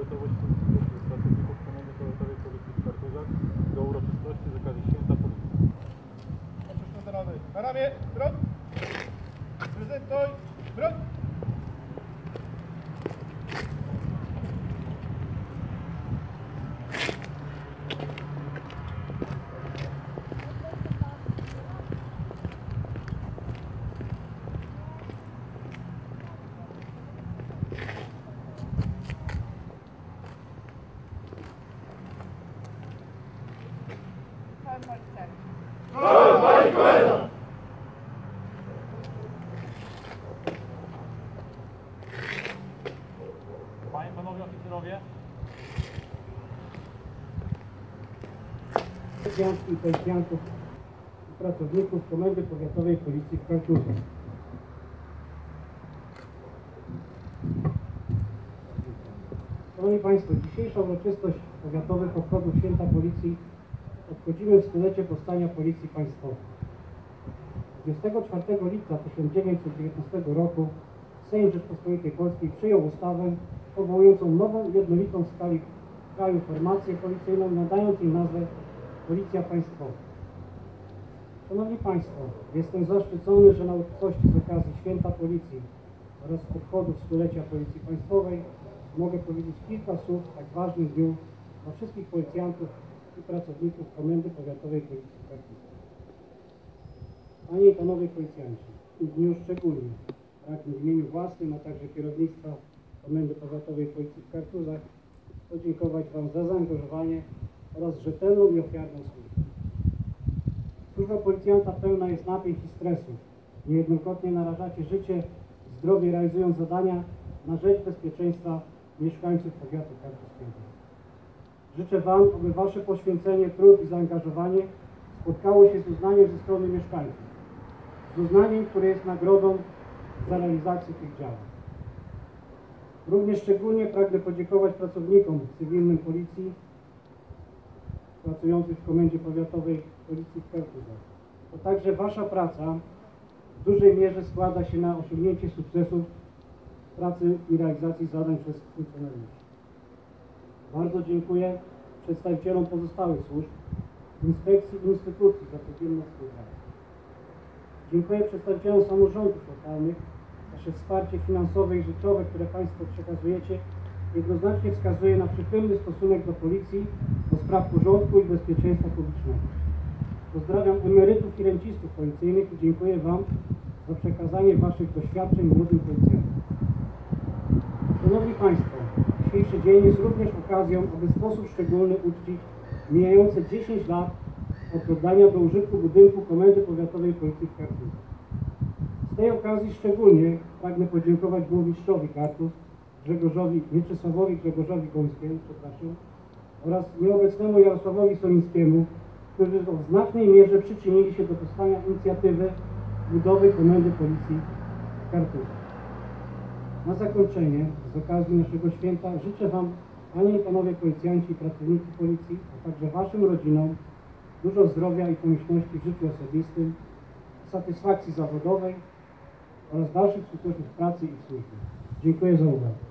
gotowość pracowników Komendy Powiatowej Policji w Kartuszach do uroczystości z okazji Święta Policji. Oczyszczone rady. Na ramię, broń! Prezentuj, broń! Panie, panowie oficerowie. Policjantki i policjantów i pracowników Komendy Powiatowej Policji w Kartuszach. Szanowni Państwo, dzisiejsza uroczystość powiatowych obchodów Święta Policji obchodzimy w stulecie powstania Policji Państwowej. 24 lipca 1919 roku Sejm Rzeczpospolitej Polskiej przyjął ustawę powołującą nową, jednolitą w skali kraju formację policyjną, nadając jej nazwę Policja Państwowa. Szanowni Państwo, jestem zaszczycony, że na uroczystości z okazji Święta Policji oraz obchodów stulecia Policji Państwowej mogę powiedzieć kilka słów w tak ważnym dniu dla wszystkich policjantów i pracowników Komendy Powiatowej Policji w Kartuszach. Panie i Panowie Policjanci, w tym dniu szczególnie pragnę w imieniu własnym, a także kierownictwa Komendy Powiatowej Policji w Kartuszach podziękować Wam za zaangażowanie oraz rzetelną i ofiarną służbę. Służba policjanta pełna jest napięć i stresu. Niejednokrotnie narażacie życie i zdrowie, realizując zadania na rzecz bezpieczeństwa mieszkańców powiatu kartuskiego. Życzę Wam, aby Wasze poświęcenie, trud i zaangażowanie spotkało się z uznaniem ze strony mieszkańców. Z uznaniem, które jest nagrodą za realizację tych działań. Również szczególnie pragnę podziękować pracownikom cywilnym Policji pracujących w Komendzie Powiatowej Policji w Kartuszach. To także Wasza praca w dużej mierze składa się na osiągnięcie sukcesów w pracy i realizacji zadań przez funkcjonariuszy. Bardzo dziękuję przedstawicielom pozostałych służb, inspekcji i instytucji za codzienną współpracę. Dziękuję przedstawicielom samorządów lokalnych. Wasze wsparcie finansowe i rzeczowe, które Państwo przekazujecie, jednoznacznie wskazuje na przychylny stosunek do Policji, do spraw porządku i bezpieczeństwa publicznego. Pozdrawiam emerytów i rencistów policyjnych i dziękuję Wam za przekazanie Waszych doświadczeń młodym policjantom. Szanowni Państwo, dzisiejszy dzień jest również okazją, aby w sposób szczególny uczcić mijające 10 lat od oddania do użytku budynku Komendy Powiatowej Policji w Kartuszach. Z tej okazji szczególnie pragnę podziękować burmistrzowi Kartusz, Mieczysławowi Grzegorzowi Gońskiemu, oraz nieobecnemu Jarosławowi Solińskiemu, którzy w znacznej mierze przyczynili się do powstania inicjatywy budowy Komendy Policji w Kartuszach. Na zakończenie, z okazji naszego święta, życzę Wam, Panie i Panowie Policjanci i pracownicy Policji, a także Waszym rodzinom, dużo zdrowia i pomyślności w życiu osobistym, satysfakcji zawodowej oraz dalszych sukcesów w pracy i w służbie. Dziękuję za uwagę.